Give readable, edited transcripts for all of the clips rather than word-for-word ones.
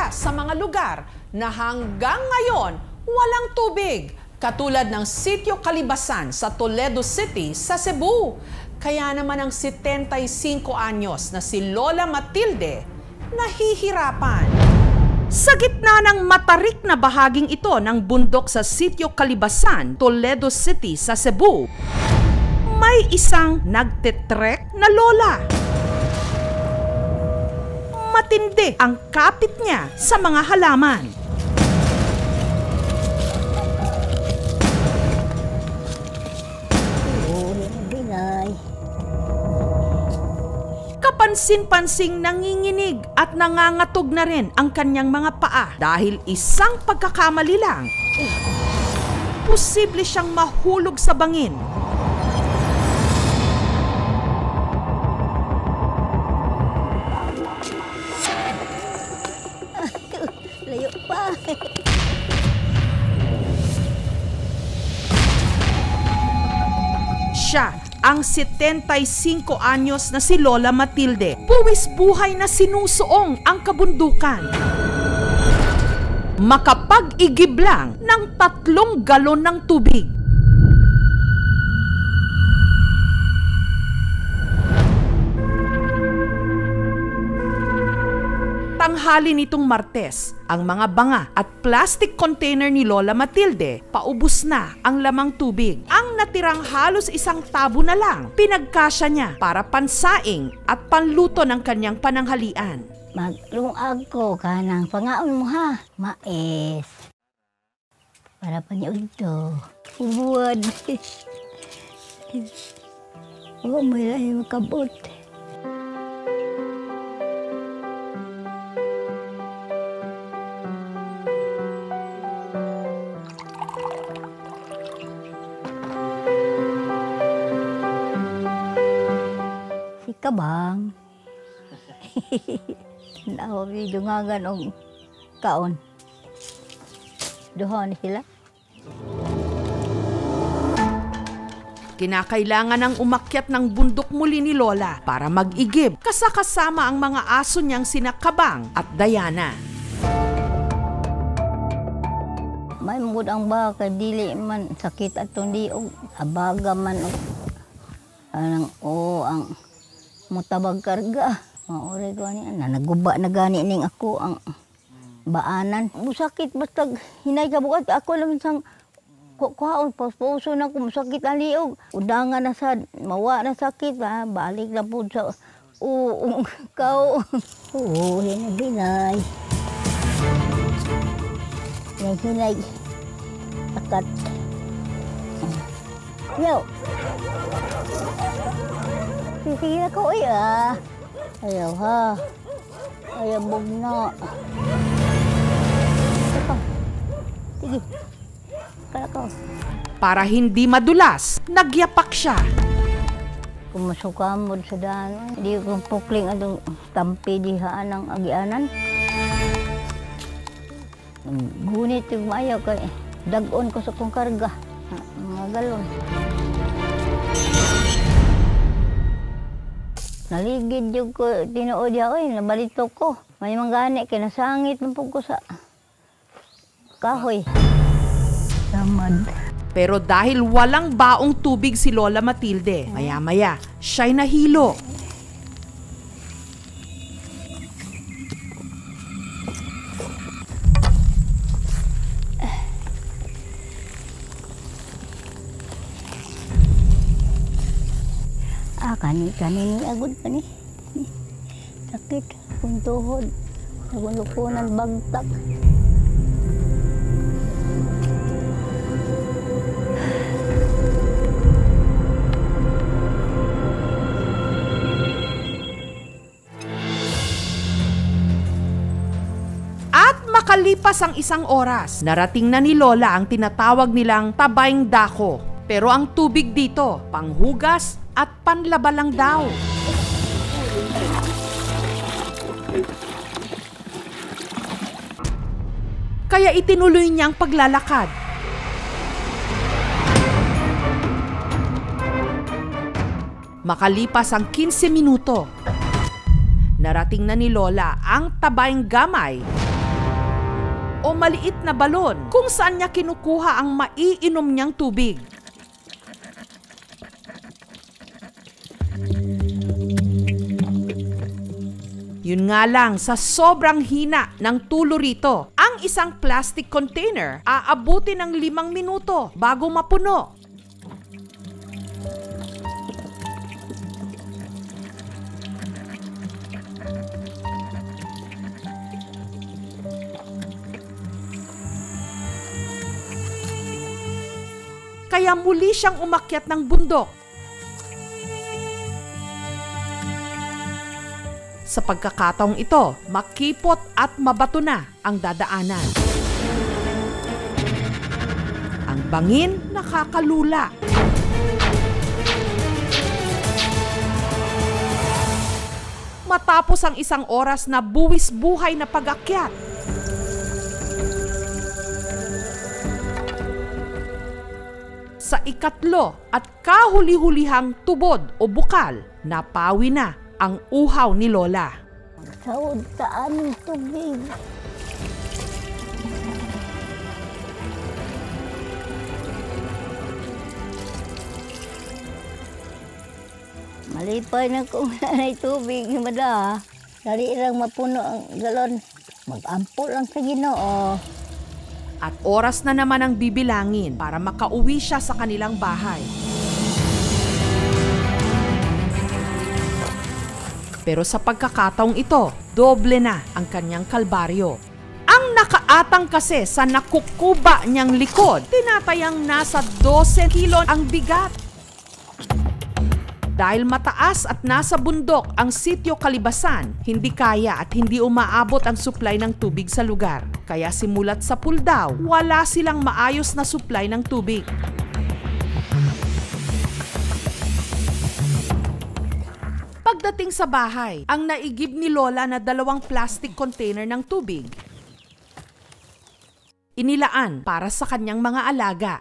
isa sa mga lugar na hanggang ngayon walang tubig, katulad ng Sitio Calibasan sa Toledo City sa Cebu. Kaya naman ang 75 anyos na si Lola Matilde nahihirapan. Sa gitna ng matarik na bahaging ito ng bundok sa Sitio Calibasan, Toledo City sa Cebu, may isang nagtetrek na lola. Matindi ang kapit niya sa mga halaman. Kapansin-pansing nanginginig at nangangatog na rin ang kanyang mga paa dahil isang pagkakamali lang, posible siyang mahulog sa bangin. Layo pa. Siya, ang 75 anyos na si Lola Matilde, puwis buhay na sinusuong ang kabundukan. Makapag-igib lang ng 3 galon ng tubig. Tanghali nitong Martes, ang mga banga at plastic container ni Lola Matilde, paubos na ang lamang tubig. Ang natirang halos isang tabo na lang, pinagkasya niya para pansaing at panluto ng kanyang pananghalian. Maglungag ko ka ng pangaon mo ha, mais. Para pa niya ito. Ubuad. Oo, may lahi makabot. Kabang. Naobi dungagan og kaon. Duha ni sila. Kinakailangan ng umakyat ng bundok muli ni Lola para mag-igib, kasama ang mga aso niyang sina Kabang at Diana. May mud ang baka dili man sakit atong diog, abaga man og ang mutabag karga. Maoray ko niya, naguba na gani ning ako ang baanan. Musakit basta hinay ka bukat. Ako lang isang kuhaon, pauso na ko, musakit ang liog. Udangan na sa, mawa na sakit, ha? Balik na po sa uong kao. Oo, hinay. Hinay. Akat. Yo! Sige na ko, ayaw ha. Ayaw bugno. Sige. Kala ko. Para hindi madulas, nagyapak siya. Kung masukamod sa daan, hindi ko pukling atong tampi dihaan ng agianan. Gunit yung maayaw kay dagon ko sa kong karga. Mga galon. Naligid yung ko, tinuod ya, nabalito ko. May manggani, kinasangit ng ko sa kahoy. Tamad. Pero dahil walang baong tubig si Lola Matilde, maya-maya, siya'y nahilo. Kani agud pa ni. Sakit, kung tuhod. Nagulupunan bagtak. At makalipas ang isang oras, narating na ni Lola ang tinatawag nilang tabayng dako. Pero ang tubig dito, panghugas at panlaba lang daw. Kaya itinuloy niya ang paglalakad. Makalipas ang 15 minuto, narating na ni Lola ang tabayng gamay o maliit na balon kung saan niya kinukuha ang maiinom niyang tubig. Yun nga lang, sa sobrang hina ng tulo rito, ang isang plastic container aabuti ng 5 minuto bago mapuno. Kaya muli siyang umakyat ng bundok. Sa pagkakataong ito, makipot at mabato na ang dadaanan. Ang bangin nakakalula. Matapos ang 1 oras na buwis buhay na pag-akyat, sa ikatlo at kahuli-hulihang tubod o bukal, napawi na ang uhaw ni Lola. Saod sa aming tubig. Malipay na kung nanay tubig, mada. Dali lang mapuno ang galon. Mag-ampol lang sa Ginoo. At oras na naman ang bibilangin para makauwi siya sa kanilang bahay. Pero sa pagkakataong ito, doble na ang kanyang kalbaryo. Ang nakaatang kasi sa nakukuba niyang likod, tinatayang nasa 12 kilo ang bigat. Dahil mataas at nasa bundok ang sitio Kalibasan, hindi kaya at hindi umaabot ang supply ng tubig sa lugar. Kaya simulat sa Puldao, wala silang maayos na supply ng tubig. Pagdating sa bahay, ang naigib ni Lola na 2 plastic container ng tubig, inilaan para sa kanyang mga alaga.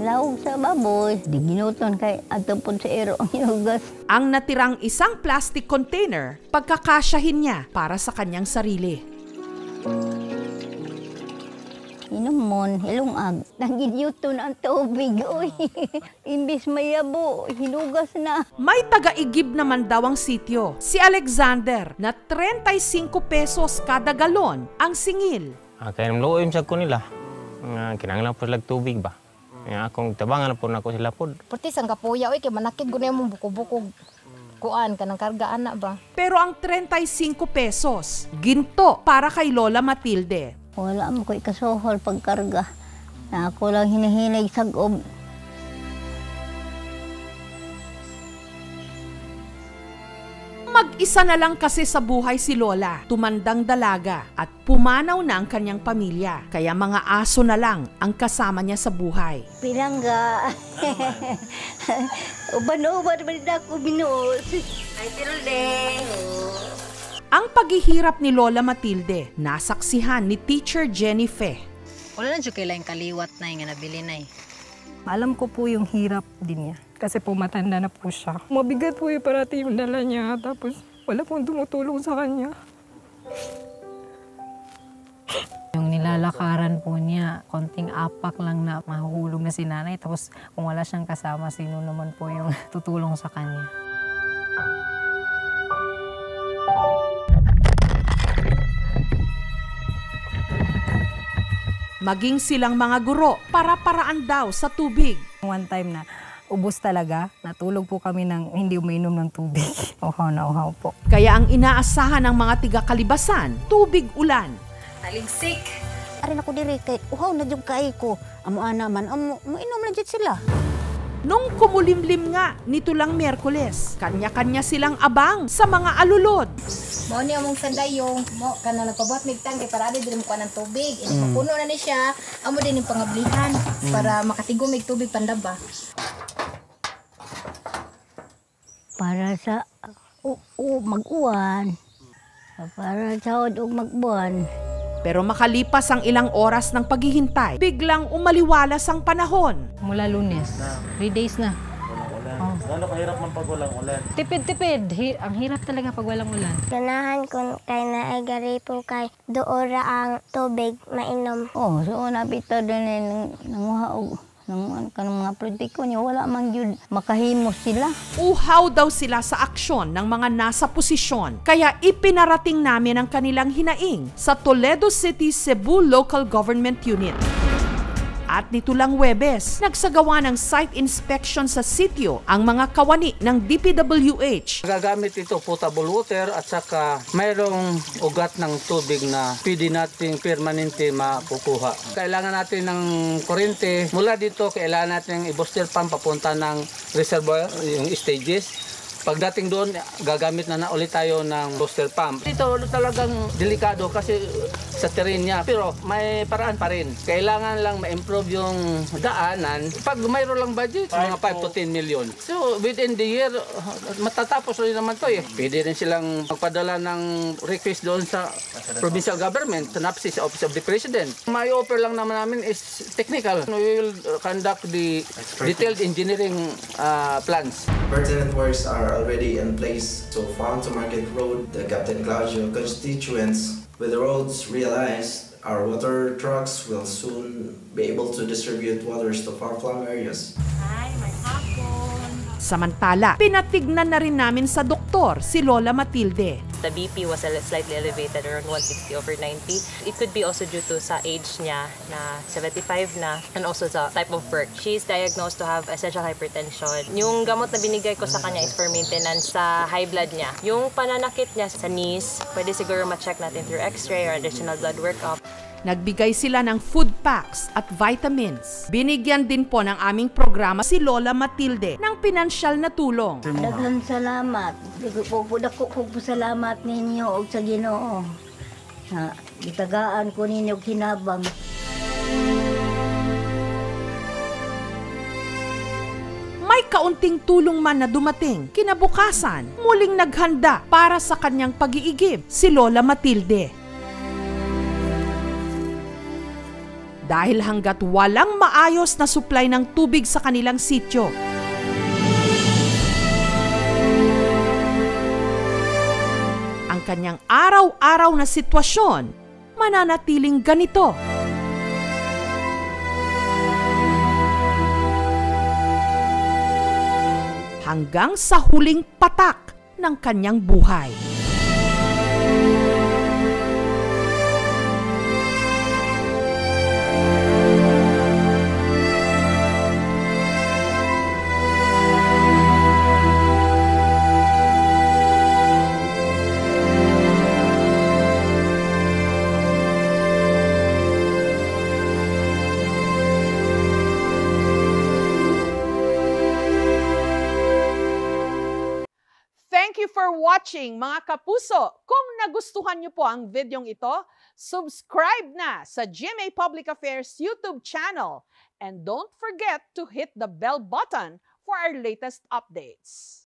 Laog sa baboy, di ginuton kay atupon sa ero ang hinugas. Ang natirang 1 plastic container, pagkakasyahin niya para sa kanyang sarili. Inumon, hilungag. Nanginyuton ang tubig. Uy, imbis mayabo, hinugas na. May taga-igib naman daw ang sityo, si Alexander, na 35 pesos kada galon ang singil. Kaya namluoy sa ko nila. Kinanglan po sila tubig ba? Akong tabangan po na ko sila po. Pati sang kapuya, kay manakit ko na yung buko-buko. Kuan ka ng kargaan na ba? Pero ang 35 pesos, ginto para kay Lola Matilde. Wala mo ko ikasohol pagkarga. Na ako lang hinihinay sa gob. Mag-isa na lang kasi sa buhay si Lola, tumandang dalaga at pumanaw na ang kanyang pamilya. Kaya mga aso na lang ang kasama niya sa buhay. Pilangga. Uban-uban man ako binuos. Ay, tirulde. Ang paghihirap ni Lola Matilde, nasaksihan ni Teacher Jenny Fe. Wala na siya kailangang kaliwat na yung nabili na eh. Alam ko po yung hirap din niya. Kasi po matanda na po siya. Mabigat po yung parati yung dala niya. Tapos wala pong tumutulong sa kanya. Yung nilalakaran po niya, konting apak lang na mahuhulog na si nanay. Tapos kung wala siyang kasama, sino naman po yung tutulong sa kanya. Maging silang mga guro, para-paraan daw sa tubig. One time na ubos talaga, natulog po kami ng hindi uminom ng tubig. Uhaw na uhaw po. Kaya ang inaasahan ng mga tiga-Kalibasan, tubig ulan. Taligsik! Arin ako diri kay uhaw na jud kay ko. Amo ana man, inom na jud sila. Nung kumulimlim nga nito lang Miyerkules, kanya-kanya silang abang sa mga alulod. Mao ni among sandayong, mo kana nagpabuhat mig tangke para adi diri mo kuan ng tubig. Mapuno na ni siya, amo din yung pangablihan para makatigom mig tubig pandaba. Para sa mag-uwan. Para sa og magbuwan. Pero makalipas ang ilang oras ng paghihintay, biglang umaliwalas ang panahon. Mula Lunes, 3 days na. Gano'n kahirap man pag walang ulan? Tipid-tipid. Ang hirap talaga pag walang ulan. Ganahan ko kay naay gari po kay doora ang tubig mainom. Oh, so nabita din nanguha og ng kanang mga politiko niya wala man gyud makahimo sila. Uhaw daw sila sa aksyon ng mga nasa posisyon, kaya ipinarating namin ang kanilang hinaing sa Toledo City, Cebu Local Government Unit. At nito lang Huwebes, nagsagawa ng site inspection sa sitio ang mga kawani ng DPWH. Gagamit ito potable water at saka mayroong ugat ng tubig na pwede nating permanente makukuha. Kailangan natin ng kuryente. Mula dito, kailangan natin i-booster pump papunta ng reservoir, yung stages. Pagdating doon, gagamit na ulit tayo ng booster pump. Ito talagang delikado kasi sa terrain niya. Pero may paraan pa rin. Kailangan lang ma-improve yung daanan. Pag mayroon lang budget, mga 5 to 10 million. So within the year, matatapos rin naman to eh. Pwede rin silang magpadala ng request doon sa provincial government, sa NAPSI, sa Office of the President. May offer lang naman namin is technical. We will conduct the detailed engineering plans. Pertinent works are already in place. So Farm to Market Road, the Captain Claudio constituents, with the roads realized, our water trucks will soon be able to distribute waters to far-flung areas. Samantala, pinatignan na rin namin sa doktor si Lola Matilde. The BP was slightly elevated around 160/90. It could be also due to sa age niya na 75 na and also sa type of work. She is diagnosed to have essential hypertension. Yung gamot na binigay ko sa kanya is for maintenance sa high blood niya. Yung pananakit niya sa knees, pwede siguro ma-check natin through x-ray or additional blood workup. Nagbigay sila ng food packs at vitamins. Binigyan din po ng aming programa si Lola Matilde ng pinansyal na tulong. Daghang salamat. Dako ko salamat ninyo og sa Ginoo. Na gitagaan ko ninyo kinabang. May kaunting tulong man na dumating, kinabukasan, muling naghanda para sa kanyang pag-iigib si Lola Matilde. Dahil hanggat walang maayos na supply ng tubig sa kanilang sityo, ang kanyang araw-araw na sitwasyon mananatiling ganito. Hanggang sa huling patak ng kanyang buhay. Thank you for watching mga kapuso. Kung nagustuhan niyo po ang videong ito, subscribe na sa GMA Public Affairs YouTube channel and don't forget to hit the bell button for our latest updates.